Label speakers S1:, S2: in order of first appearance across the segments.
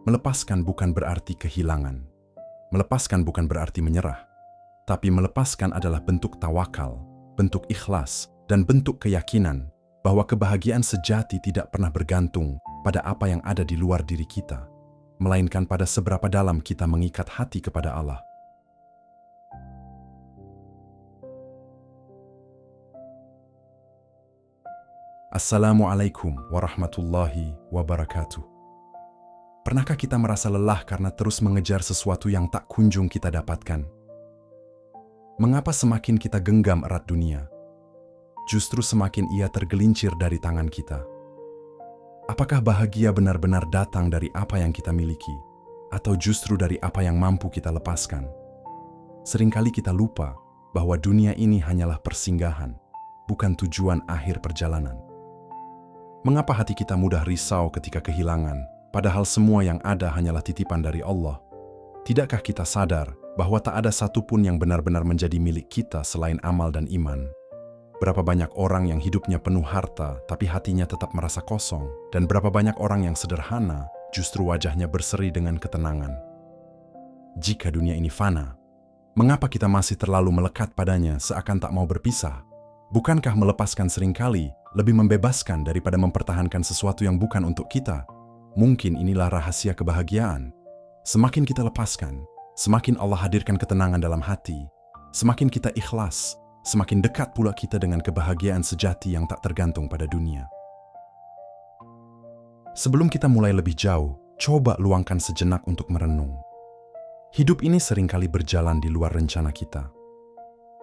S1: Melepaskan bukan berarti kehilangan. Melepaskan bukan berarti menyerah. Tapi melepaskan adalah bentuk tawakal, bentuk ikhlas, dan bentuk keyakinan bahwa kebahagiaan sejati tidak pernah bergantung pada apa yang ada di luar diri kita, melainkan pada seberapa dalam kita mengikat hati kepada Allah. Assalamualaikum warahmatullahi wabarakatuh. Pernahkah kita merasa lelah karena terus mengejar sesuatu yang tak kunjung kita dapatkan? Mengapa semakin kita genggam erat dunia, justru semakin ia tergelincir dari tangan kita? Apakah bahagia benar-benar datang dari apa yang kita miliki, atau justru dari apa yang mampu kita lepaskan? Seringkali kita lupa bahwa dunia ini hanyalah persinggahan, bukan tujuan akhir perjalanan. Mengapa hati kita mudah risau ketika kehilangan, padahal semua yang ada hanyalah titipan dari Allah? Tidakkah kita sadar bahwa tak ada satupun yang benar-benar menjadi milik kita selain amal dan iman? Berapa banyak orang yang hidupnya penuh harta, tapi hatinya tetap merasa kosong, dan berapa banyak orang yang sederhana, justru wajahnya berseri dengan ketenangan. Jika dunia ini fana, mengapa kita masih terlalu melekat padanya seakan tak mau berpisah? Bukankah melepaskan seringkali lebih membebaskan daripada mempertahankan sesuatu yang bukan untuk kita? Mungkin inilah rahasia kebahagiaan. Semakin kita lepaskan, semakin Allah hadirkan ketenangan dalam hati. Semakin kita ikhlas, semakin dekat pula kita dengan kebahagiaan sejati yang tak tergantung pada dunia. Sebelum kita mulai lebih jauh, coba luangkan sejenak untuk merenung. Hidup ini seringkali berjalan di luar rencana kita.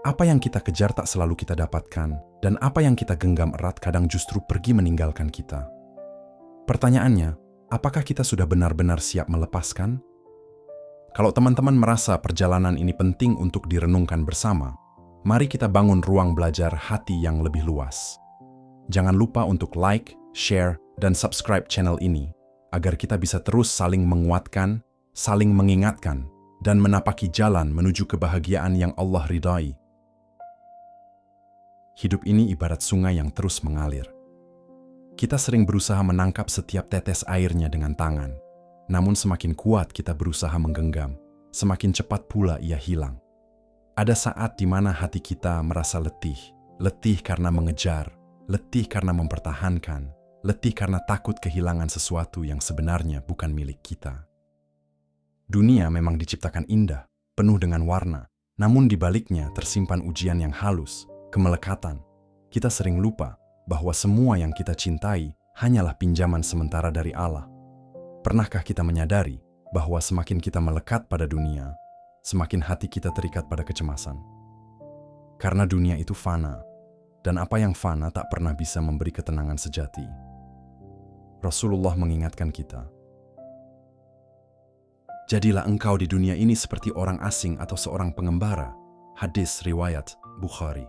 S1: Apa yang kita kejar tak selalu kita dapatkan, dan apa yang kita genggam erat kadang justru pergi meninggalkan kita. Pertanyaannya, apakah kita sudah benar-benar siap melepaskan? Kalau teman-teman merasa perjalanan ini penting untuk direnungkan bersama, mari kita bangun ruang belajar hati yang lebih luas. Jangan lupa untuk like, share, dan subscribe channel ini, agar kita bisa terus saling menguatkan, saling mengingatkan, dan menapaki jalan menuju kebahagiaan yang Allah ridai. Hidup ini ibarat sungai yang terus mengalir. Kita sering berusaha menangkap setiap tetes airnya dengan tangan, namun semakin kuat kita berusaha menggenggam, semakin cepat pula ia hilang. Ada saat di mana hati kita merasa letih, letih karena mengejar, letih karena mempertahankan, letih karena takut kehilangan sesuatu yang sebenarnya bukan milik kita. Dunia memang diciptakan indah, penuh dengan warna, namun di baliknya tersimpan ujian yang halus, kemelekatan. Kita sering lupa bahwa semua yang kita cintai hanyalah pinjaman sementara dari Allah. Pernahkah kita menyadari bahwa semakin kita melekat pada dunia, semakin hati kita terikat pada kecemasan? Karena dunia itu fana, dan apa yang fana tak pernah bisa memberi ketenangan sejati. Rasulullah mengingatkan kita, jadilah engkau di dunia ini seperti orang asing atau seorang pengembara. Hadis riwayat Bukhari.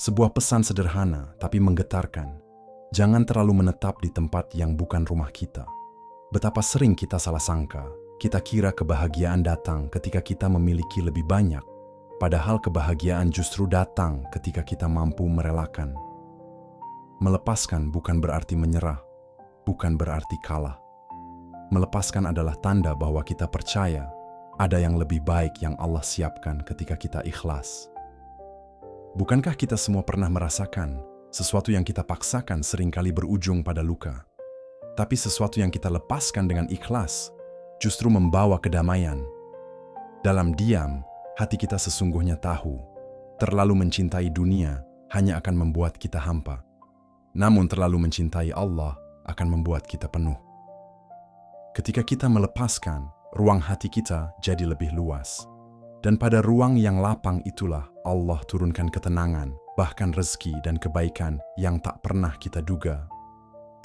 S1: Sebuah pesan sederhana tapi menggetarkan. Jangan terlalu menetap di tempat yang bukan rumah kita. Betapa sering kita salah sangka. Kita kira kebahagiaan datang ketika kita memiliki lebih banyak, padahal kebahagiaan justru datang ketika kita mampu merelakan. Melepaskan bukan berarti menyerah, bukan berarti kalah. Melepaskan adalah tanda bahwa kita percaya ada yang lebih baik yang Allah siapkan ketika kita ikhlas. Bukankah kita semua pernah merasakan sesuatu yang kita paksakan seringkali berujung pada luka, tapi sesuatu yang kita lepaskan dengan ikhlas justru membawa kedamaian? Dalam diam, hati kita sesungguhnya tahu, terlalu mencintai dunia hanya akan membuat kita hampa. Namun terlalu mencintai Allah akan membuat kita penuh. Ketika kita melepaskan, ruang hati kita jadi lebih luas. Dan pada ruang yang lapang itulah Allah turunkan ketenangan, bahkan rezeki dan kebaikan yang tak pernah kita duga.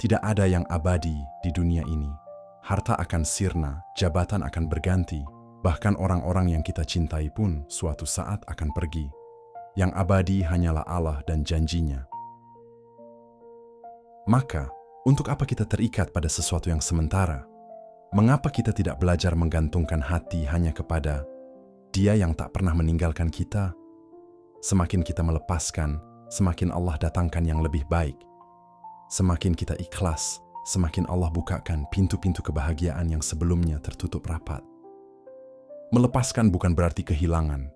S1: Tidak ada yang abadi di dunia ini. Harta akan sirna, jabatan akan berganti, bahkan orang-orang yang kita cintai pun suatu saat akan pergi. Yang abadi hanyalah Allah dan janjinya. Maka, untuk apa kita terikat pada sesuatu yang sementara? Mengapa kita tidak belajar menggantungkan hati hanya kepada Dia yang tak pernah meninggalkan kita? Semakin kita melepaskan, semakin Allah datangkan yang lebih baik. Semakin kita ikhlas, semakin Allah bukakan pintu-pintu kebahagiaan yang sebelumnya tertutup rapat. Melepaskan bukan berarti kehilangan.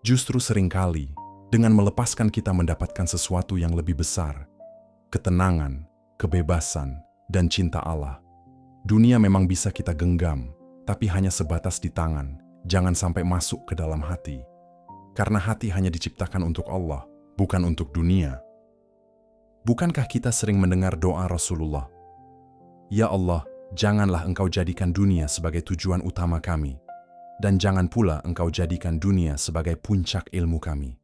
S1: Justru seringkali, dengan melepaskan kita mendapatkan sesuatu yang lebih besar. Ketenangan, kebebasan, dan cinta Allah. Dunia memang bisa kita genggam, tapi hanya sebatas di tangan. Jangan sampai masuk ke dalam hati. Karena hati hanya diciptakan untuk Allah, bukan untuk dunia. Bukankah kita sering mendengar doa Rasulullah? Ya Allah, janganlah Engkau jadikan dunia sebagai tujuan utama kami. Dan jangan pula Engkau jadikan dunia sebagai puncak ilmu kami.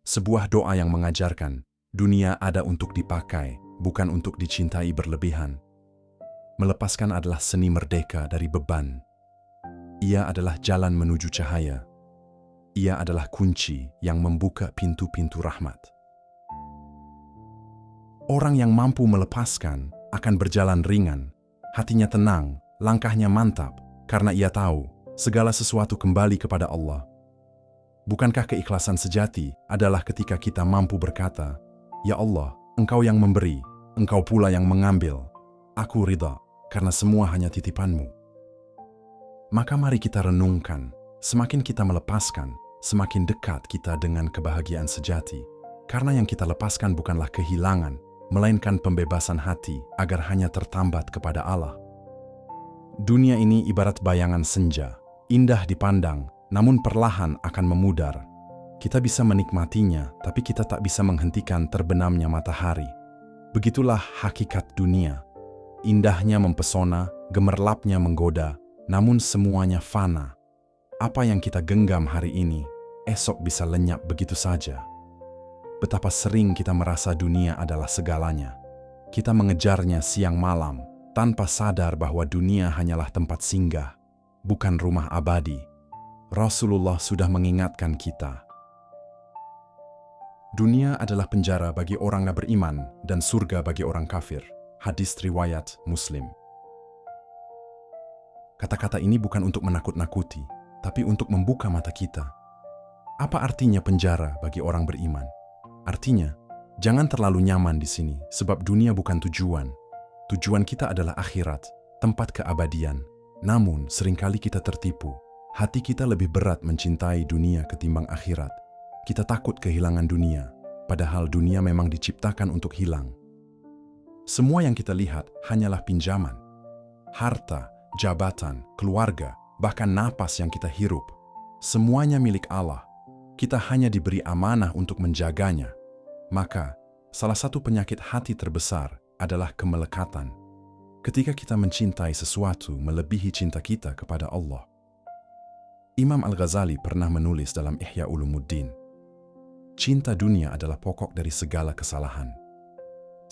S1: Sebuah doa yang mengajarkan, dunia ada untuk dipakai, bukan untuk dicintai berlebihan. Melepaskan adalah seni merdeka dari beban. Ia adalah jalan menuju cahaya. Ia adalah kunci yang membuka pintu-pintu rahmat. Orang yang mampu melepaskan akan berjalan ringan, hatinya tenang, langkahnya mantap, karena ia tahu segala sesuatu kembali kepada Allah. Bukankah keikhlasan sejati adalah ketika kita mampu berkata, "Ya Allah, Engkau yang memberi, Engkau pula yang mengambil. Aku ridha, karena semua hanya titipan-Mu." Maka mari kita renungkan, semakin kita melepaskan, semakin dekat kita dengan kebahagiaan sejati. Karena yang kita lepaskan bukanlah kehilangan, melainkan pembebasan hati agar hanya tertambat kepada Allah. Dunia ini ibarat bayangan senja, indah dipandang, namun perlahan akan memudar. Kita bisa menikmatinya, tapi kita tak bisa menghentikan terbenamnya matahari. Begitulah hakikat dunia. Indahnya mempesona, gemerlapnya menggoda, namun semuanya fana. Apa yang kita genggam hari ini, esok bisa lenyap begitu saja. Betapa sering kita merasa dunia adalah segalanya. Kita mengejarnya siang malam, tanpa sadar bahwa dunia hanyalah tempat singgah, bukan rumah abadi. Rasulullah sudah mengingatkan kita. Dunia adalah penjara bagi orang yang beriman dan surga bagi orang kafir. Hadis riwayat Muslim. Kata-kata ini bukan untuk menakut-nakuti, tapi untuk membuka mata kita. Apa artinya penjara bagi orang beriman? Artinya, jangan terlalu nyaman di sini, sebab dunia bukan tujuan. Tujuan kita adalah akhirat, tempat keabadian. Namun, seringkali kita tertipu. Hati kita lebih berat mencintai dunia ketimbang akhirat. Kita takut kehilangan dunia, padahal dunia memang diciptakan untuk hilang. Semua yang kita lihat hanyalah pinjaman. Harta, jabatan, keluarga, bahkan napas yang kita hirup. Semuanya milik Allah. Kita hanya diberi amanah untuk menjaganya. Maka, salah satu penyakit hati terbesar adalah kemelekatan. Ketika kita mencintai sesuatu melebihi cinta kita kepada Allah. Imam Al-Ghazali pernah menulis dalam Ihya Ulumuddin, cinta dunia adalah pokok dari segala kesalahan.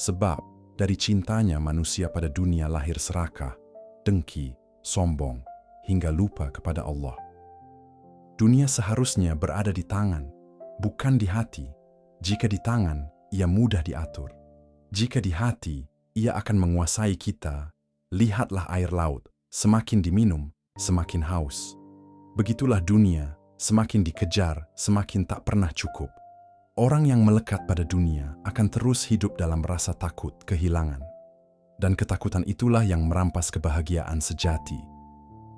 S1: Sebab, dari cintanya manusia pada dunia lahir serakah, dengki, sombong, hingga lupa kepada Allah. Dunia seharusnya berada di tangan, bukan di hati. Jika di tangan, ia mudah diatur. Jika di hati, ia akan menguasai kita. Lihatlah air laut, semakin diminum, semakin haus. Begitulah dunia, semakin dikejar, semakin tak pernah cukup. Orang yang melekat pada dunia akan terus hidup dalam rasa takut kehilangan. Dan ketakutan itulah yang merampas kebahagiaan sejati.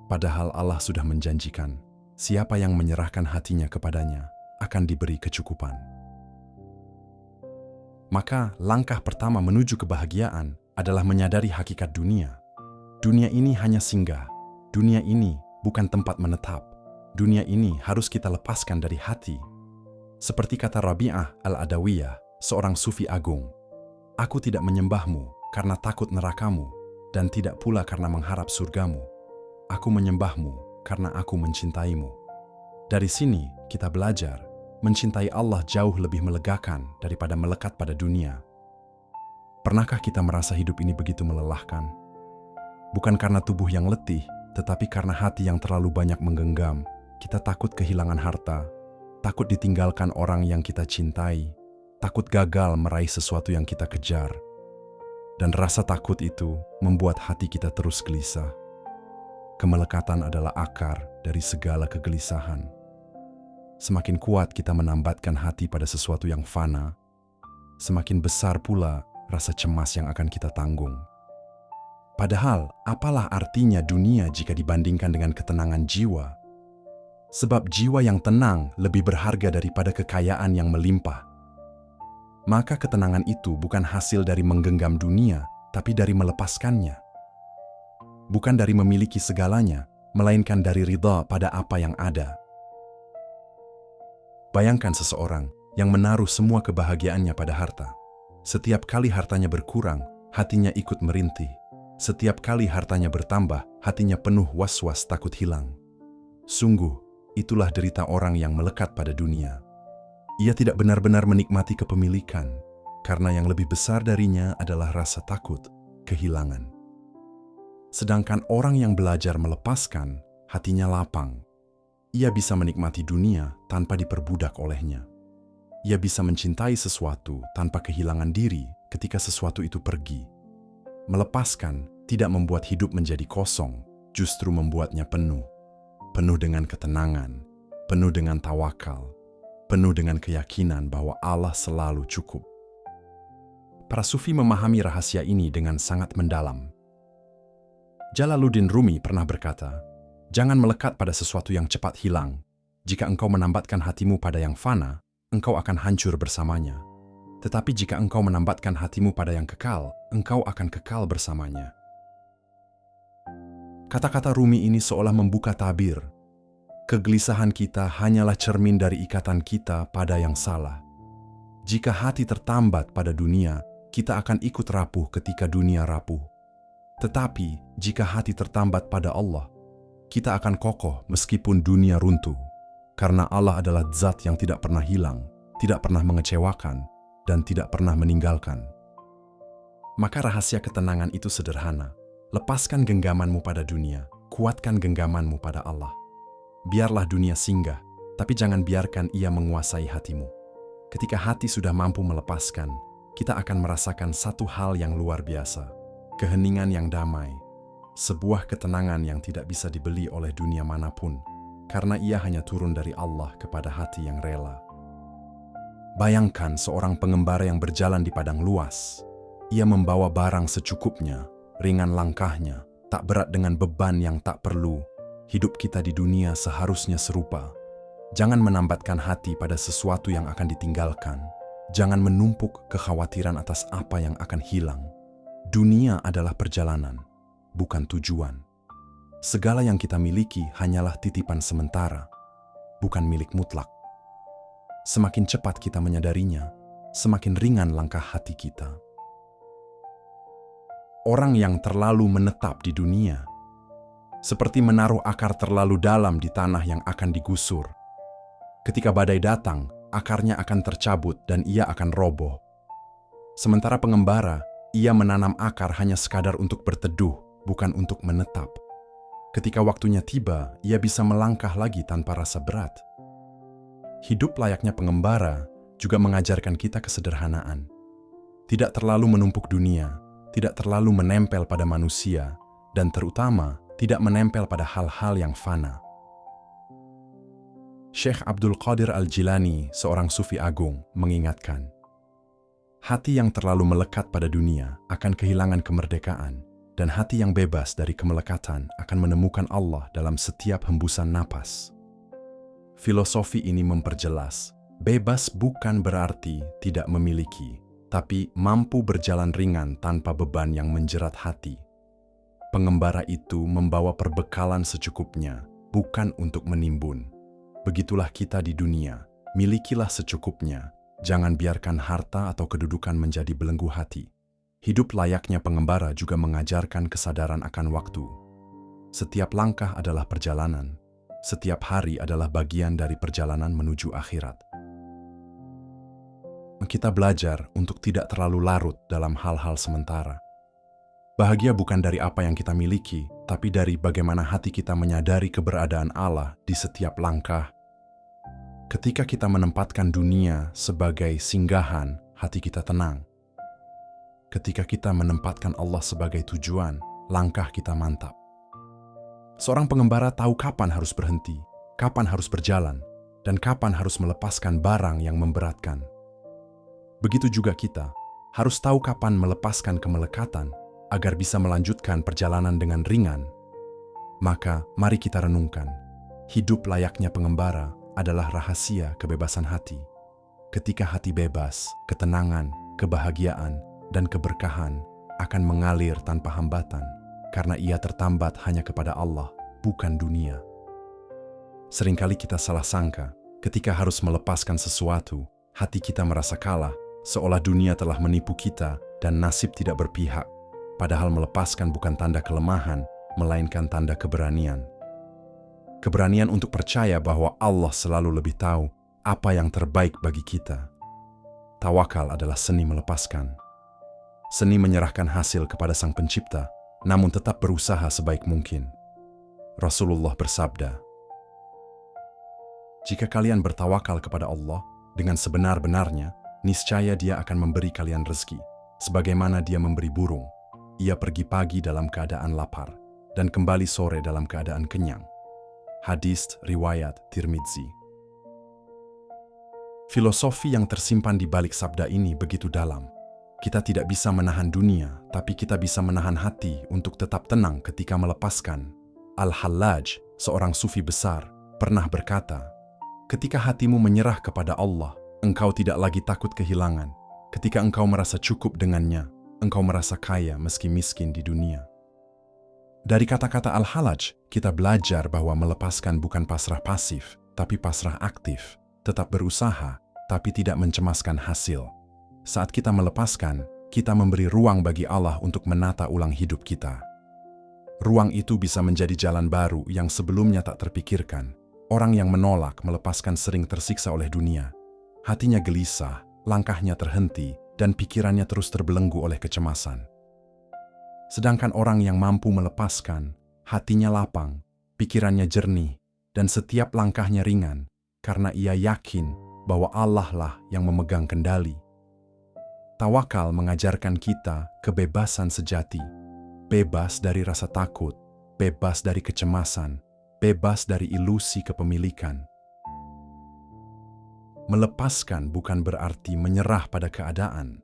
S1: Padahal Allah sudah menjanjikan, siapa yang menyerahkan hatinya kepadanya akan diberi kecukupan. Maka langkah pertama menuju kebahagiaan adalah menyadari hakikat dunia. Dunia ini hanya singgah. Dunia ini bukan tempat menetap. Dunia ini harus kita lepaskan dari hati. Seperti kata Rabi'ah Al-Adawiyah, seorang sufi agung, "Aku tidak menyembahmu karena takut nerakamu, dan tidak pula karena mengharap surgamu. Aku menyembahmu karena aku mencintaimu." Dari sini kita belajar, mencintai Allah jauh lebih melegakan daripada melekat pada dunia. Pernahkah kita merasa hidup ini begitu melelahkan? Bukan karena tubuh yang letih, tetapi karena hati yang terlalu banyak menggenggam. Kita takut kehilangan harta, takut ditinggalkan orang yang kita cintai, takut gagal meraih sesuatu yang kita kejar. Dan rasa takut itu membuat hati kita terus gelisah. Kemelekatan adalah akar dari segala kegelisahan. Semakin kuat kita menambatkan hati pada sesuatu yang fana, semakin besar pula rasa cemas yang akan kita tanggung. Padahal, apalah artinya dunia jika dibandingkan dengan ketenangan jiwa? Sebab jiwa yang tenang lebih berharga daripada kekayaan yang melimpah. Maka ketenangan itu bukan hasil dari menggenggam dunia, tapi dari melepaskannya. Bukan dari memiliki segalanya, melainkan dari ridha pada apa yang ada. Bayangkan seseorang yang menaruh semua kebahagiaannya pada harta. Setiap kali hartanya berkurang, hatinya ikut merintih. Setiap kali hartanya bertambah, hatinya penuh was-was takut hilang. Sungguh, itulah derita orang yang melekat pada dunia. Ia tidak benar-benar menikmati kepemilikan, karena yang lebih besar darinya adalah rasa takut kehilangan. Sedangkan orang yang belajar melepaskan, hatinya lapang. Ia bisa menikmati dunia tanpa diperbudak olehnya. Ia bisa mencintai sesuatu tanpa kehilangan diri ketika sesuatu itu pergi. Melepaskan tidak membuat hidup menjadi kosong, justru membuatnya penuh. Penuh dengan ketenangan, penuh dengan tawakal, penuh dengan keyakinan bahwa Allah selalu cukup. Para sufi memahami rahasia ini dengan sangat mendalam. Jalaluddin Rumi pernah berkata, "Jangan melekat pada sesuatu yang cepat hilang. Jika engkau menambatkan hatimu pada yang fana, engkau akan hancur bersamanya. Tetapi jika engkau menambatkan hatimu pada yang kekal, engkau akan kekal bersamanya." Kata-kata Rumi ini seolah membuka tabir. Kegelisahan kita hanyalah cermin dari ikatan kita pada yang salah. Jika hati tertambat pada dunia, kita akan ikut rapuh ketika dunia rapuh. Tetapi jika hati tertambat pada Allah, kita akan kokoh meskipun dunia runtuh. Karena Allah adalah zat yang tidak pernah hilang, tidak pernah mengecewakan, dan tidak pernah meninggalkan. Maka rahasia ketenangan itu sederhana. Lepaskan genggamanmu pada dunia, kuatkan genggamanmu pada Allah. Biarlah dunia singgah, tapi jangan biarkan ia menguasai hatimu. Ketika hati sudah mampu melepaskan, kita akan merasakan satu hal yang luar biasa. Keheningan yang damai. Sebuah ketenangan yang tidak bisa dibeli oleh dunia manapun, karena ia hanya turun dari Allah kepada hati yang rela. Bayangkan seorang pengembara yang berjalan di padang luas. Ia membawa barang secukupnya, ringan langkahnya, tak berat dengan beban yang tak perlu. Hidup kita di dunia seharusnya serupa. Jangan menambatkan hati pada sesuatu yang akan ditinggalkan. Jangan menumpuk kekhawatiran atas apa yang akan hilang. Dunia adalah perjalanan, bukan tujuan. Segala yang kita miliki hanyalah titipan sementara, bukan milik mutlak. Semakin cepat kita menyadarinya, semakin ringan langkah hati kita. Orang yang terlalu menetap di dunia, seperti menaruh akar terlalu dalam di tanah yang akan digusur. Ketika badai datang, akarnya akan tercabut dan ia akan roboh. Sementara pengembara, ia menanam akar hanya sekadar untuk berteduh, bukan untuk menetap. Ketika waktunya tiba, ia bisa melangkah lagi tanpa rasa berat. Hidup layaknya pengembara juga mengajarkan kita kesederhanaan. Tidak terlalu menumpuk dunia, tidak terlalu menempel pada manusia, dan terutama tidak menempel pada hal-hal yang fana. Syekh Abdul Qadir Al-Jilani, seorang sufi agung, mengingatkan, hati yang terlalu melekat pada dunia akan kehilangan kemerdekaan, dan hati yang bebas dari kemelekatan akan menemukan Allah dalam setiap hembusan napas. Filosofi ini memperjelas, bebas bukan berarti tidak memiliki, tapi mampu berjalan ringan tanpa beban yang menjerat hati. Pengembara itu membawa perbekalan secukupnya, bukan untuk menimbun. Begitulah kita di dunia, milikilah secukupnya, jangan biarkan harta atau kedudukan menjadi belenggu hati. Hidup layaknya pengembara juga mengajarkan kesadaran akan waktu. Setiap langkah adalah perjalanan, setiap hari adalah bagian dari perjalanan menuju akhirat. Kita belajar untuk tidak terlalu larut dalam hal-hal sementara. Bahagia bukan dari apa yang kita miliki, tapi dari bagaimana hati kita menyadari keberadaan Allah di setiap langkah. Ketika kita menempatkan dunia sebagai singgahan, hati kita tenang. Ketika kita menempatkan Allah sebagai tujuan, langkah kita mantap. Seorang pengembara tahu kapan harus berhenti, kapan harus berjalan, dan kapan harus melepaskan barang yang memberatkan. Begitu juga kita, harus tahu kapan melepaskan kemelekatan agar bisa melanjutkan perjalanan dengan ringan. Maka, mari kita renungkan. Hidup layaknya pengembara adalah rahasia kebebasan hati. Ketika hati bebas, ketenangan, kebahagiaan, dan keberkahan akan mengalir tanpa hambatan, karena ia tertambat hanya kepada Allah, bukan dunia. Seringkali kita salah sangka, ketika harus melepaskan sesuatu, hati kita merasa kalah, seolah dunia telah menipu kita dan nasib tidak berpihak. Padahal melepaskan bukan tanda kelemahan, melainkan tanda keberanian. Keberanian untuk percaya bahwa Allah selalu lebih tahu apa yang terbaik bagi kita. Tawakal adalah seni melepaskan. Seni menyerahkan hasil kepada Sang Pencipta, namun tetap berusaha sebaik mungkin. Rasulullah bersabda, "Jika kalian bertawakal kepada Allah dengan sebenar-benarnya, niscaya Dia akan memberi kalian rezeki, sebagaimana Dia memberi burung. Ia pergi pagi dalam keadaan lapar, dan kembali sore dalam keadaan kenyang." Hadis riwayat Tirmidzi. Filosofi yang tersimpan di balik sabda ini begitu dalam. Kita tidak bisa menahan dunia, tapi kita bisa menahan hati untuk tetap tenang ketika melepaskan. Al-Hallaj, seorang sufi besar, pernah berkata, "Ketika hatimu menyerah kepada Allah, engkau tidak lagi takut kehilangan. Ketika engkau merasa cukup dengannya, engkau merasa kaya meski miskin di dunia." Dari kata-kata Al-Hallaj, kita belajar bahwa melepaskan bukan pasrah pasif, tapi pasrah aktif, tetap berusaha, tapi tidak mencemaskan hasil. Saat kita melepaskan, kita memberi ruang bagi Allah untuk menata ulang hidup kita. Ruang itu bisa menjadi jalan baru yang sebelumnya tak terpikirkan. Orang yang menolak melepaskan sering tersiksa oleh dunia. Hatinya gelisah, langkahnya terhenti, dan pikirannya terus terbelenggu oleh kecemasan. Sedangkan orang yang mampu melepaskan, hatinya lapang, pikirannya jernih, dan setiap langkahnya ringan, karena ia yakin bahwa Allah lah yang memegang kendali. Tawakal mengajarkan kita kebebasan sejati, bebas dari rasa takut, bebas dari kecemasan, bebas dari ilusi kepemilikan. Melepaskan bukan berarti menyerah pada keadaan.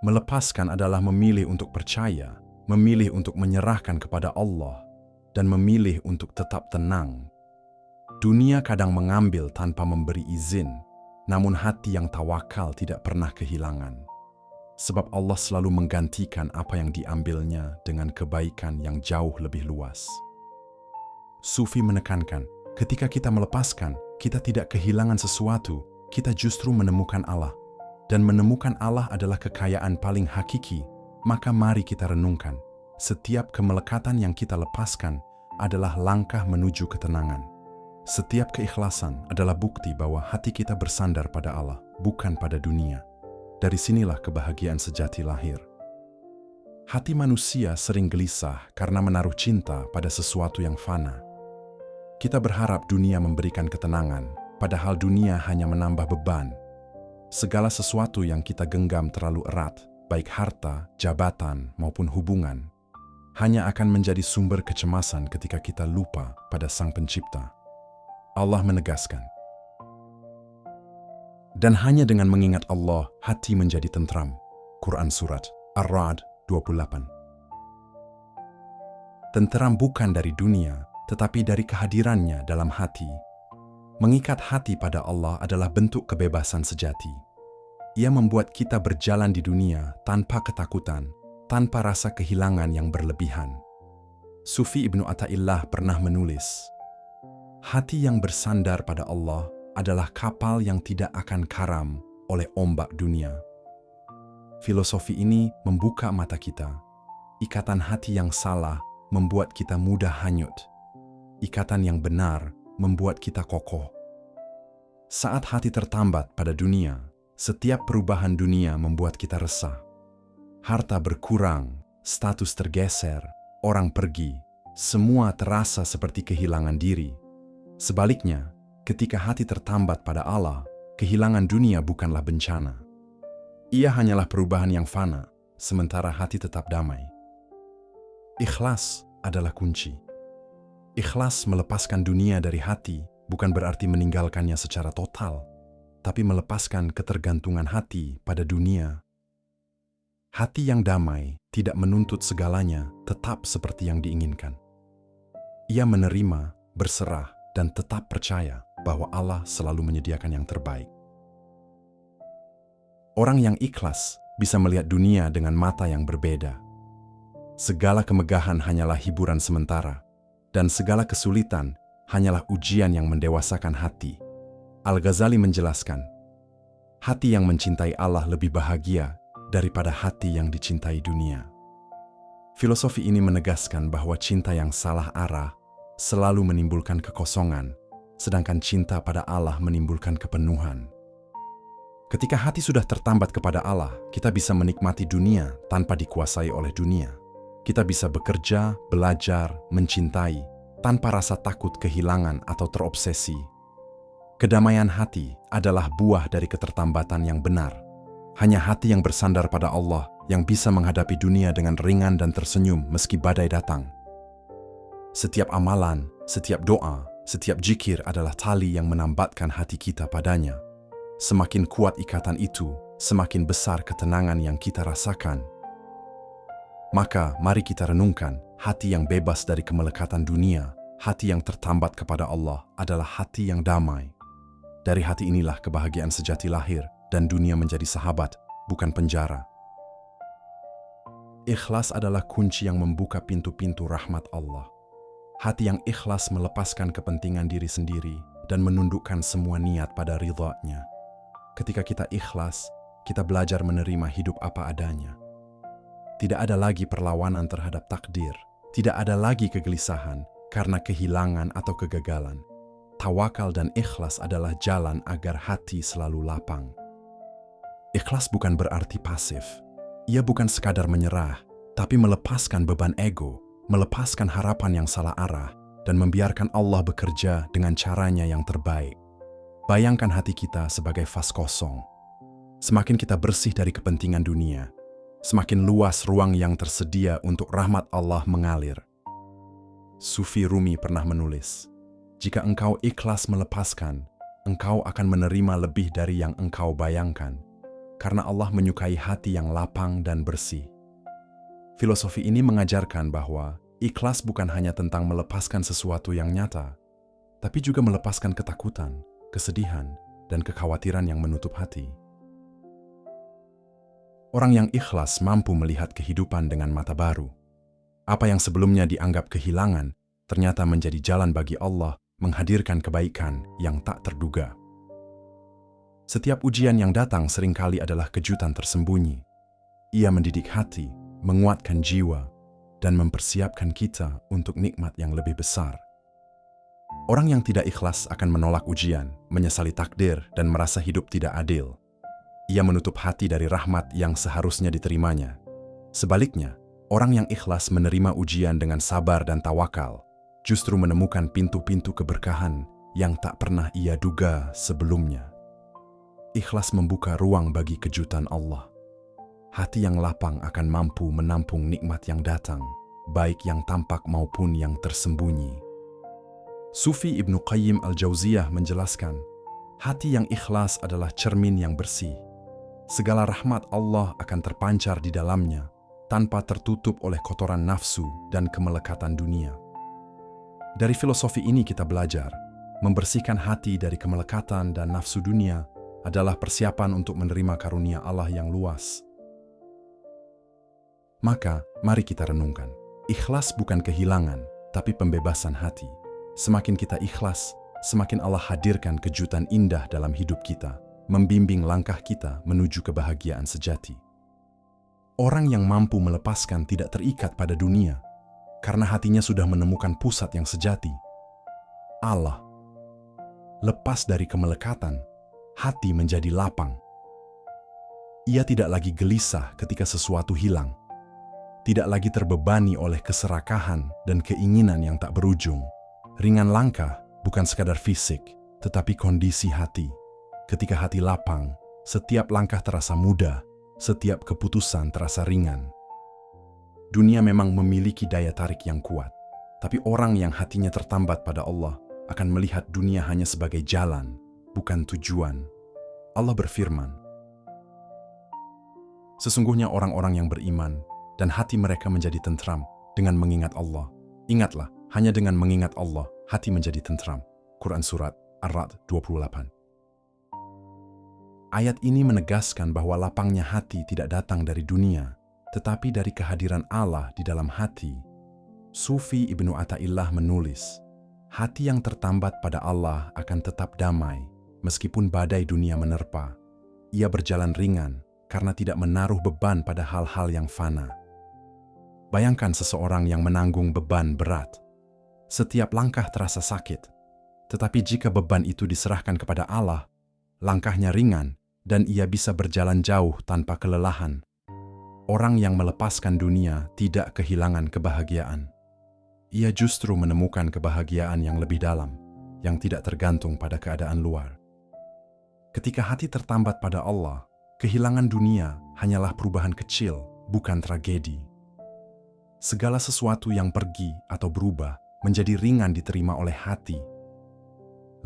S1: Melepaskan adalah memilih untuk percaya, memilih untuk menyerahkan kepada Allah, dan memilih untuk tetap tenang. Dunia kadang mengambil tanpa memberi izin, namun hati yang tawakal tidak pernah kehilangan. Sebab Allah selalu menggantikan apa yang diambilnya dengan kebaikan yang jauh lebih luas. Sufi menekankan, ketika kita melepaskan, kita tidak kehilangan sesuatu, kita justru menemukan Allah. Dan menemukan Allah adalah kekayaan paling hakiki. Maka mari kita renungkan, setiap kemelekatan yang kita lepaskan adalah langkah menuju ketenangan. Setiap keikhlasan adalah bukti bahwa hati kita bersandar pada Allah, bukan pada dunia. Dari sinilah kebahagiaan sejati lahir. Hati manusia sering gelisah karena menaruh cinta pada sesuatu yang fana. Kita berharap dunia memberikan ketenangan, padahal dunia hanya menambah beban. Segala sesuatu yang kita genggam terlalu erat, baik harta, jabatan, maupun hubungan, hanya akan menjadi sumber kecemasan ketika kita lupa pada Sang Pencipta. Allah menegaskan, "Dan hanya dengan mengingat Allah, hati menjadi tentram." Quran Surat Ar-Ra'd 28. Tentram bukan dari dunia, tetapi dari kehadirannya dalam hati. Mengikat hati pada Allah adalah bentuk kebebasan sejati. Ia membuat kita berjalan di dunia tanpa ketakutan, tanpa rasa kehilangan yang berlebihan. Sufi Ibnu Athaillah pernah menulis, "Hati yang bersandar pada Allah adalah kapal yang tidak akan karam oleh ombak dunia." Filosofi ini membuka mata kita. Ikatan hati yang salah membuat kita mudah hanyut. Ikatan yang benar membuat kita kokoh. Saat hati tertambat pada dunia, setiap perubahan dunia membuat kita resah. Harta berkurang, status tergeser, orang pergi, semua terasa seperti kehilangan diri. Sebaliknya, ketika hati tertambat pada Allah, kehilangan dunia bukanlah bencana. Ia hanyalah perubahan yang fana, sementara hati tetap damai. Ikhlas adalah kunci. Ikhlas melepaskan dunia dari hati bukan berarti meninggalkannya secara total, tapi melepaskan ketergantungan hati pada dunia. Hati yang damai tidak menuntut segalanya tetap seperti yang diinginkan. Ia menerima, berserah, dan tetap percaya bahwa Allah selalu menyediakan yang terbaik. Orang yang ikhlas bisa melihat dunia dengan mata yang berbeda. Segala kemegahan hanyalah hiburan sementara, dan segala kesulitan hanyalah ujian yang mendewasakan hati. Al-Ghazali menjelaskan, hati yang mencintai Allah lebih bahagia daripada hati yang dicintai dunia. Filosofi ini menegaskan bahwa cinta yang salah arah selalu menimbulkan kekosongan, sedangkan cinta pada Allah menimbulkan kepenuhan. Ketika hati sudah tertambat kepada Allah, kita bisa menikmati dunia tanpa dikuasai oleh dunia. Kita bisa bekerja, belajar, mencintai, tanpa rasa takut kehilangan atau terobsesi. Kedamaian hati adalah buah dari ketertambatan yang benar. Hanya hati yang bersandar pada Allah yang bisa menghadapi dunia dengan ringan dan tersenyum meski badai datang. Setiap amalan, setiap doa, setiap zikir adalah tali yang menambatkan hati kita padanya. Semakin kuat ikatan itu, semakin besar ketenangan yang kita rasakan. Maka, mari kita renungkan, hati yang bebas dari kemelekatan dunia, hati yang tertambat kepada Allah adalah hati yang damai. Dari hati inilah kebahagiaan sejati lahir dan dunia menjadi sahabat, bukan penjara. Ikhlas adalah kunci yang membuka pintu-pintu rahmat Allah. Hati yang ikhlas melepaskan kepentingan diri sendiri dan menundukkan semua niat pada ridha-Nya. Ketika kita ikhlas, kita belajar menerima hidup apa adanya. Tidak ada lagi perlawanan terhadap takdir. Tidak ada lagi kegelisahan karena kehilangan atau kegagalan. Tawakal dan ikhlas adalah jalan agar hati selalu lapang. Ikhlas bukan berarti pasif. Ia bukan sekadar menyerah, tapi melepaskan beban ego, melepaskan harapan yang salah arah, dan membiarkan Allah bekerja dengan caranya yang terbaik. Bayangkan hati kita sebagai vas kosong. Semakin kita bersih dari kepentingan dunia, semakin luas ruang yang tersedia untuk rahmat Allah mengalir. Sufi Rumi pernah menulis, jika engkau ikhlas melepaskan, engkau akan menerima lebih dari yang engkau bayangkan, karena Allah menyukai hati yang lapang dan bersih. Filosofi ini mengajarkan bahwa ikhlas bukan hanya tentang melepaskan sesuatu yang nyata, tapi juga melepaskan ketakutan, kesedihan, dan kekhawatiran yang menutup hati. Orang yang ikhlas mampu melihat kehidupan dengan mata baru. Apa yang sebelumnya dianggap kehilangan, ternyata menjadi jalan bagi Allah menghadirkan kebaikan yang tak terduga. Setiap ujian yang datang seringkali adalah kejutan tersembunyi. Ia mendidik hati, menguatkan jiwa, dan mempersiapkan kita untuk nikmat yang lebih besar. Orang yang tidak ikhlas akan menolak ujian, menyesali takdir, dan merasa hidup tidak adil. Ia menutup hati dari rahmat yang seharusnya diterimanya. Sebaliknya, orang yang ikhlas menerima ujian dengan sabar dan tawakal, justru menemukan pintu-pintu keberkahan yang tak pernah ia duga sebelumnya. Ikhlas membuka ruang bagi kejutan Allah. Hati yang lapang akan mampu menampung nikmat yang datang, baik yang tampak maupun yang tersembunyi. Sufi Ibnu Qayyim Al-Jauziyah menjelaskan, hati yang ikhlas adalah cermin yang bersih. Segala rahmat Allah akan terpancar di dalamnya, tanpa tertutup oleh kotoran nafsu dan kemelekatan dunia. Dari filosofi ini kita belajar, membersihkan hati dari kemelekatan dan nafsu dunia adalah persiapan untuk menerima karunia Allah yang luas. Maka, mari kita renungkan. Ikhlas bukan kehilangan, tapi pembebasan hati. Semakin kita ikhlas, semakin Allah hadirkan kejutan indah dalam hidup kita, membimbing langkah kita menuju kebahagiaan sejati. Orang yang mampu melepaskan tidak terikat pada dunia, karena hatinya sudah menemukan pusat yang sejati, Allah. Lepas dari kemelekatan, hati menjadi lapang. Ia tidak lagi gelisah ketika sesuatu hilang, tidak lagi terbebani oleh keserakahan dan keinginan yang tak berujung. Ringan langkah bukan sekadar fisik, tetapi kondisi hati. Ketika hati lapang, setiap langkah terasa mudah, setiap keputusan terasa ringan. Dunia memang memiliki daya tarik yang kuat, tapi orang yang hatinya tertambat pada Allah akan melihat dunia hanya sebagai jalan, bukan tujuan. Allah berfirman, Sesungguhnya orang-orang yang beriman dan hati mereka menjadi tentram dengan mengingat Allah. Ingatlah, hanya dengan mengingat Allah, hati menjadi tentram. Quran Surat Ar-Ra'd 28. Ayat ini menegaskan bahwa lapangnya hati tidak datang dari dunia, tetapi dari kehadiran Allah di dalam hati. Sufi Ibnu Athaillah menulis, hati yang tertambat pada Allah akan tetap damai, meskipun badai dunia menerpa. Ia berjalan ringan, karena tidak menaruh beban pada hal-hal yang fana. Bayangkan seseorang yang menanggung beban berat. Setiap langkah terasa sakit. Tetapi jika beban itu diserahkan kepada Allah, langkahnya ringan dan ia bisa berjalan jauh tanpa kelelahan. Orang yang melepaskan dunia tidak kehilangan kebahagiaan. Ia justru menemukan kebahagiaan yang lebih dalam, yang tidak tergantung pada keadaan luar. Ketika hati tertambat pada Allah, kehilangan dunia hanyalah perubahan kecil, bukan tragedi. Segala sesuatu yang pergi atau berubah menjadi ringan diterima oleh hati.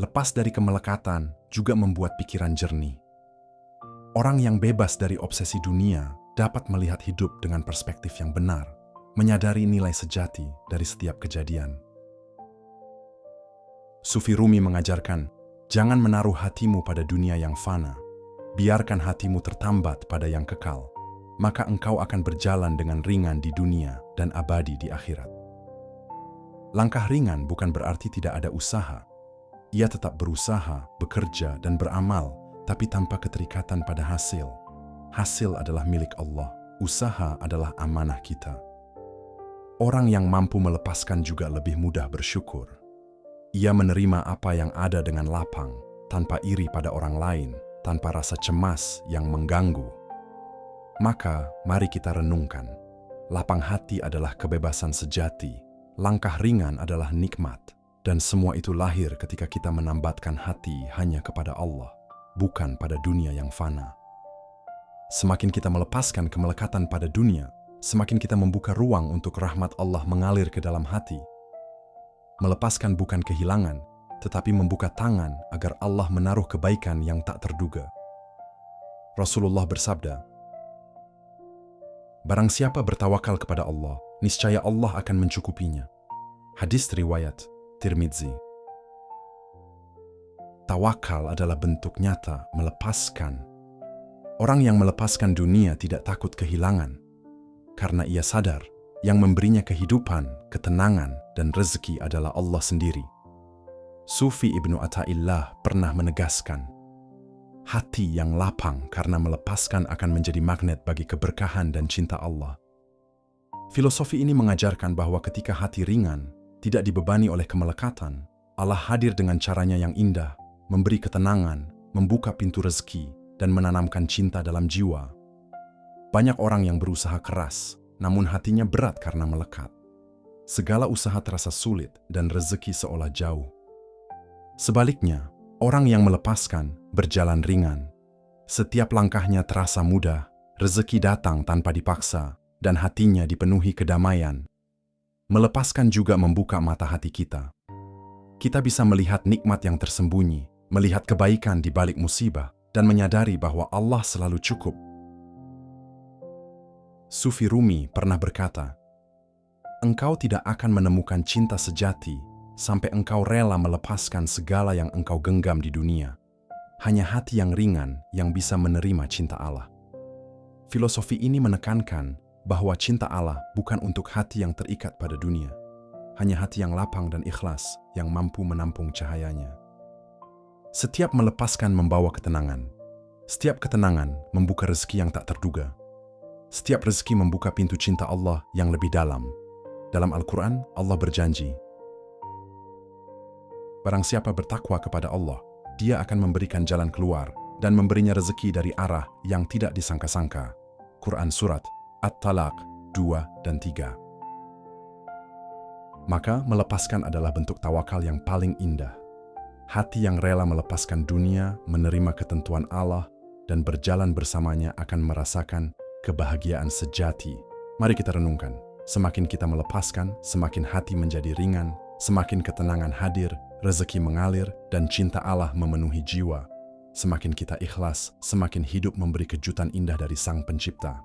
S1: Lepas dari kemelekatan juga membuat pikiran jernih. Orang yang bebas dari obsesi dunia dapat melihat hidup dengan perspektif yang benar, menyadari nilai sejati dari setiap kejadian. Sufi Rumi mengajarkan, jangan menaruh hatimu pada dunia yang fana. Biarkan hatimu tertambat pada yang kekal, maka engkau akan berjalan dengan ringan di dunia dan abadi di akhirat. Langkah ringan bukan berarti tidak ada usaha. Ia tetap berusaha, bekerja, dan beramal, tapi tanpa keterikatan pada hasil. Hasil adalah milik Allah, usaha adalah amanah kita. Orang yang mampu melepaskan juga lebih mudah bersyukur. Ia menerima apa yang ada dengan lapang, tanpa iri pada orang lain, tanpa rasa cemas yang mengganggu. Maka, mari kita renungkan. Lapang hati adalah kebebasan sejati, langkah ringan adalah nikmat, dan semua itu lahir ketika kita menambatkan hati hanya kepada Allah, bukan pada dunia yang fana. Semakin kita melepaskan kemelekatan pada dunia, semakin kita membuka ruang untuk rahmat Allah mengalir ke dalam hati. Melepaskan bukan kehilangan, tetapi membuka tangan agar Allah menaruh kebaikan yang tak terduga. Rasulullah bersabda, barang siapa bertawakal kepada Allah, niscaya Allah akan mencukupinya. Hadis riwayat Tirmidzi. Tawakal adalah bentuk nyata melepaskan. Orang yang melepaskan dunia tidak takut kehilangan, karena ia sadar yang memberinya kehidupan, ketenangan, dan rezeki adalah Allah sendiri. Sufi Ibnu Athaillah pernah menegaskan, hati yang lapang karena melepaskan akan menjadi magnet bagi keberkahan dan cinta Allah. Filosofi ini mengajarkan bahwa ketika hati ringan, tidak dibebani oleh kemelekatan, Allah hadir dengan caranya yang indah, memberi ketenangan, membuka pintu rezeki, dan menanamkan cinta dalam jiwa. Banyak orang yang berusaha keras, namun hatinya berat karena melekat. Segala usaha terasa sulit dan rezeki seolah jauh. Sebaliknya, orang yang melepaskan berjalan ringan. Setiap langkahnya terasa mudah, rezeki datang tanpa dipaksa, dan hatinya dipenuhi kedamaian. Melepaskan juga membuka mata hati kita. Kita bisa melihat nikmat yang tersembunyi, melihat kebaikan di balik musibah, dan menyadari bahwa Allah selalu cukup. Sufi Rumi pernah berkata, engkau tidak akan menemukan cinta sejati sampai engkau rela melepaskan segala yang engkau genggam di dunia. Hanya hati yang ringan yang bisa menerima cinta Allah. Filosofi ini menekankan bahwa cinta Allah bukan untuk hati yang terikat pada dunia. Hanya hati yang lapang dan ikhlas yang mampu menampung cahayanya. Setiap melepaskan membawa ketenangan. Setiap ketenangan membuka rezeki yang tak terduga. Setiap rezeki membuka pintu cinta Allah yang lebih dalam. Dalam Al-Quran, Allah berjanji, barang siapa bertakwa kepada Allah, Dia akan memberikan jalan keluar dan memberinya rezeki dari arah yang tidak disangka-sangka. Quran Surat At-Talaq 2 dan 3. Maka melepaskan adalah bentuk tawakal yang paling indah. Hati yang rela melepaskan dunia, menerima ketentuan Allah, dan berjalan bersamanya akan merasakan kebahagiaan sejati. Mari kita renungkan. Semakin kita melepaskan, semakin hati menjadi ringan, semakin ketenangan hadir, rezeki mengalir, dan cinta Allah memenuhi jiwa. Semakin kita ikhlas, semakin hidup memberi kejutan indah dari Sang Pencipta.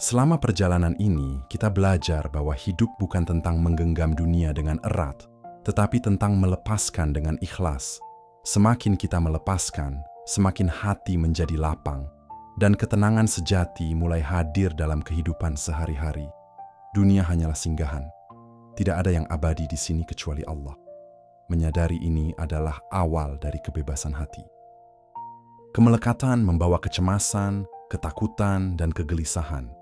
S1: Selama perjalanan ini, kita belajar bahwa hidup bukan tentang menggenggam dunia dengan erat, tetapi tentang melepaskan dengan ikhlas. Semakin kita melepaskan, semakin hati menjadi lapang, dan ketenangan sejati mulai hadir dalam kehidupan sehari-hari. Dunia hanyalah singgahan. Tidak ada yang abadi di sini kecuali Allah. Menyadari ini adalah awal dari kebebasan hati. Kemelekatan membawa kecemasan, ketakutan, dan kegelisahan.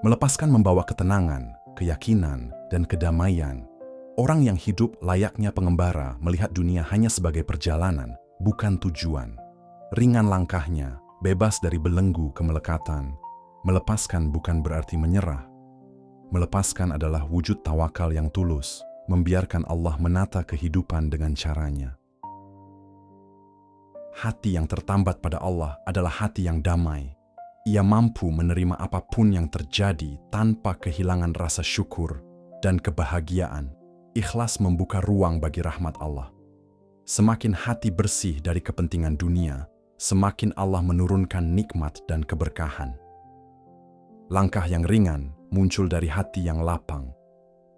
S1: Melepaskan membawa ketenangan, keyakinan, dan kedamaian. Orang yang hidup layaknya pengembara melihat dunia hanya sebagai perjalanan, bukan tujuan. Ringan langkahnya, bebas dari belenggu kemelekatan. Melepaskan bukan berarti menyerah. Melepaskan adalah wujud tawakal yang tulus, membiarkan Allah menata kehidupan dengan caranya. Hati yang tertambat pada Allah adalah hati yang damai. Ia mampu menerima apapun yang terjadi tanpa kehilangan rasa syukur dan kebahagiaan. Ikhlas membuka ruang bagi rahmat Allah. Semakin hati bersih dari kepentingan dunia, semakin Allah menurunkan nikmat dan keberkahan. Langkah yang ringan muncul dari hati yang lapang.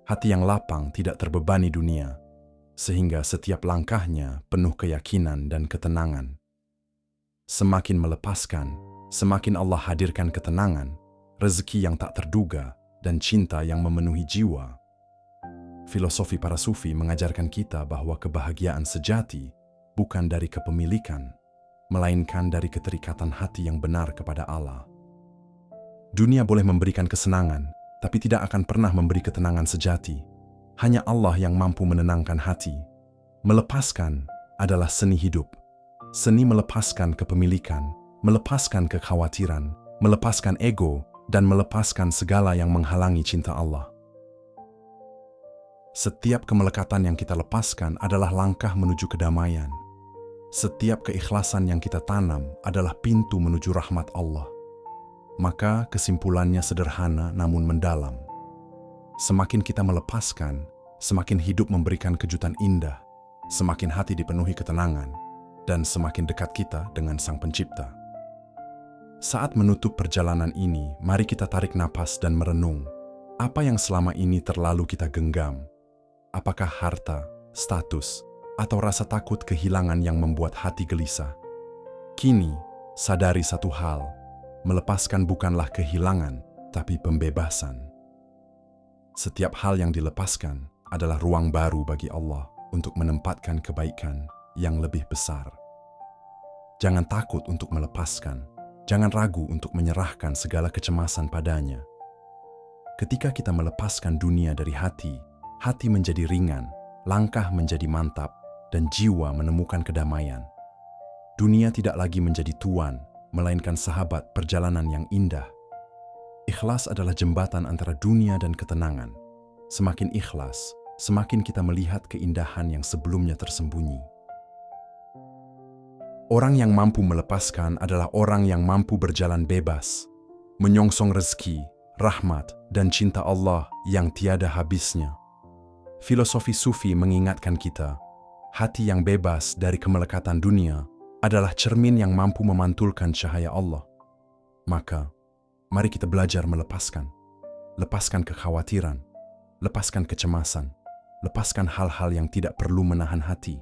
S1: Hati yang lapang tidak terbebani dunia, sehingga setiap langkahnya penuh keyakinan dan ketenangan. Semakin melepaskan, semakin Allah hadirkan ketenangan, rezeki yang tak terduga, dan cinta yang memenuhi jiwa. Filosofi para sufi mengajarkan kita bahwa kebahagiaan sejati bukan dari kepemilikan, melainkan dari keterikatan hati yang benar kepada Allah. Dunia boleh memberikan kesenangan, tapi tidak akan pernah memberi ketenangan sejati. Hanya Allah yang mampu menenangkan hati. Melepaskan adalah seni hidup. Seni melepaskan kepemilikan, melepaskan kekhawatiran, melepaskan ego, dan melepaskan segala yang menghalangi cinta Allah. Setiap kemelekatan yang kita lepaskan adalah langkah menuju kedamaian. Setiap keikhlasan yang kita tanam adalah pintu menuju rahmat Allah. Maka kesimpulannya sederhana namun mendalam. Semakin kita melepaskan, semakin hidup memberikan kejutan indah, semakin hati dipenuhi ketenangan, dan semakin dekat kita dengan Sang Pencipta. Saat menutup perjalanan ini, mari kita tarik napas dan merenung. Apa yang selama ini terlalu kita genggam? Apakah harta, status, atau rasa takut kehilangan yang membuat hati gelisah? Kini, sadari satu hal, melepaskan bukanlah kehilangan, tapi pembebasan. Setiap hal yang dilepaskan adalah ruang baru bagi Allah untuk menempatkan kebaikan yang lebih besar. Jangan takut untuk melepaskan, jangan ragu untuk menyerahkan segala kecemasan padanya. Ketika kita melepaskan dunia dari hati, hati menjadi ringan, langkah menjadi mantap, dan jiwa menemukan kedamaian. Dunia tidak lagi menjadi tuan, melainkan sahabat perjalanan yang indah. Ikhlas adalah jembatan antara dunia dan ketenangan. Semakin ikhlas, semakin kita melihat keindahan yang sebelumnya tersembunyi. Orang yang mampu melepaskan adalah orang yang mampu berjalan bebas, menyongsong rezeki, rahmat, dan cinta Allah yang tiada habisnya. Filosofi sufi mengingatkan kita, hati yang bebas dari kemelekatan dunia adalah cermin yang mampu memantulkan cahaya Allah. Maka, mari kita belajar melepaskan. Lepaskan kekhawatiran, lepaskan kecemasan, lepaskan hal-hal yang tidak perlu menahan hati.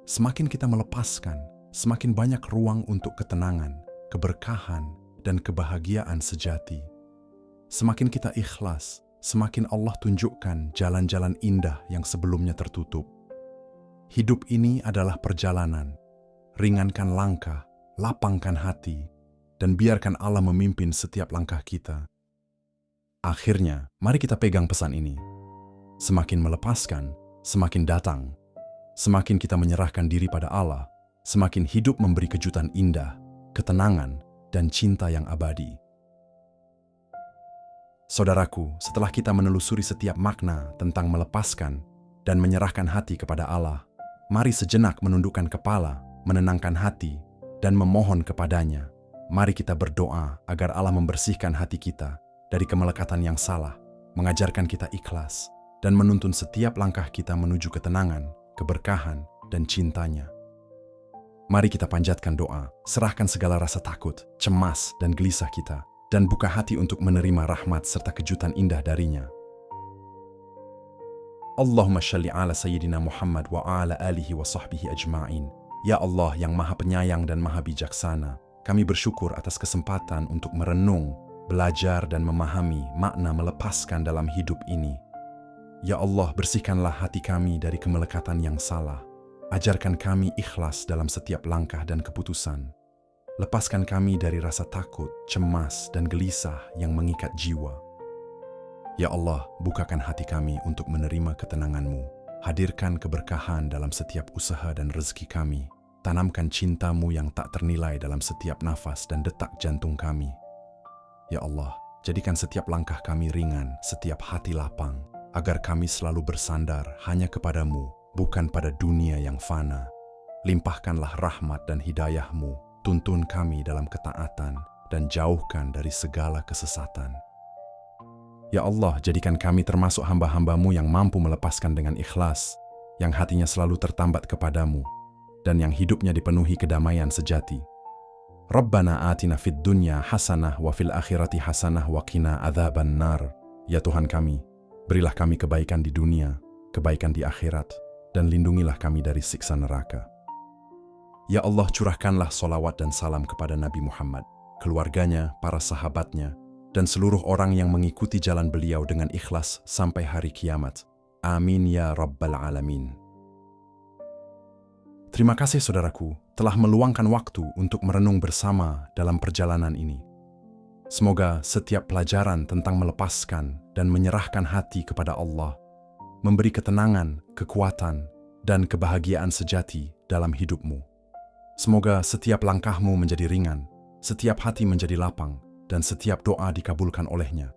S1: Semakin kita melepaskan, semakin banyak ruang untuk ketenangan, keberkahan, dan kebahagiaan sejati. Semakin kita ikhlas, semakin Allah tunjukkan jalan-jalan indah yang sebelumnya tertutup. Hidup ini adalah perjalanan. Ringankan langkah, lapangkan hati, dan biarkan Allah memimpin setiap langkah kita. Akhirnya, mari kita pegang pesan ini. Semakin melepaskan, semakin datang. Semakin kita menyerahkan diri pada Allah, semakin hidup memberi kejutan indah, ketenangan, dan cinta yang abadi. Saudaraku, setelah kita menelusuri setiap makna tentang melepaskan dan menyerahkan hati kepada Allah, mari sejenak menundukkan kepala, menenangkan hati, dan memohon kepadanya. Mari kita berdoa agar Allah membersihkan hati kita dari kemelekatan yang salah, mengajarkan kita ikhlas, dan menuntun setiap langkah kita menuju ketenangan, keberkahan, dan cintanya. Mari kita panjatkan doa, serahkan segala rasa takut, cemas, dan gelisah kita, dan buka hati untuk menerima rahmat serta kejutan indah darinya. Allahumma shalli ala Sayyidina Muhammad wa ala alihi wa sahbihi ajma'in. Ya Allah yang maha penyayang dan maha bijaksana, kami bersyukur atas kesempatan untuk merenung, belajar dan memahami makna melepaskan dalam hidup ini. Ya Allah, bersihkanlah hati kami dari kemelekatan yang salah. Ajarkan kami ikhlas dalam setiap langkah dan keputusan. Lepaskan kami dari rasa takut, cemas, dan gelisah yang mengikat jiwa. Ya Allah, bukakan hati kami untuk menerima ketenangan-Mu. Hadirkan keberkahan dalam setiap usaha dan rezeki kami. Tanamkan cinta-Mu yang tak ternilai dalam setiap nafas dan detak jantung kami. Ya Allah, jadikan setiap langkah kami ringan, setiap hati lapang, agar kami selalu bersandar hanya kepadamu, bukan pada dunia yang fana. Limpahkanlah rahmat dan hidayah-Mu, tuntun kami dalam ketaatan, dan jauhkan dari segala kesesatan. Ya Allah, jadikan kami termasuk hamba-hamba-Mu yang mampu melepaskan dengan ikhlas, yang hatinya selalu tertambat kepadamu, dan yang hidupnya dipenuhi kedamaian sejati. Rabbana atina fid dunya hasanah wa fil akhirati hasanah wa qina adzaban nar. Ya Tuhan kami, berilah kami kebaikan di dunia, kebaikan di akhirat, dan lindungilah kami dari siksa neraka. Ya Allah, curahkanlah solawat dan salam kepada Nabi Muhammad, keluarganya, para sahabatnya, dan seluruh orang yang mengikuti jalan beliau dengan ikhlas sampai hari kiamat. Amin ya Rabbal Alamin. Terima kasih saudaraku telah meluangkan waktu untuk merenung bersama dalam perjalanan ini. Semoga setiap pelajaran tentang melepaskan dan menyerahkan hati kepada Allah memberi ketenangan, kekuatan, dan kebahagiaan sejati dalam hidupmu. Semoga setiap langkahmu menjadi ringan, setiap hati menjadi lapang, dan setiap doa dikabulkan olehnya.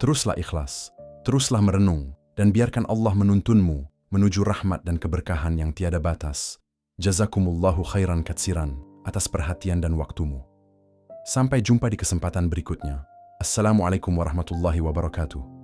S1: Teruslah ikhlas, teruslah merenung, dan biarkan Allah menuntunmu menuju rahmat dan keberkahan yang tiada batas. Jazakumullahu khairan katsiran atas perhatian dan waktumu. Sampai jumpa di kesempatan berikutnya. Assalamualaikum warahmatullahi wabarakatuh.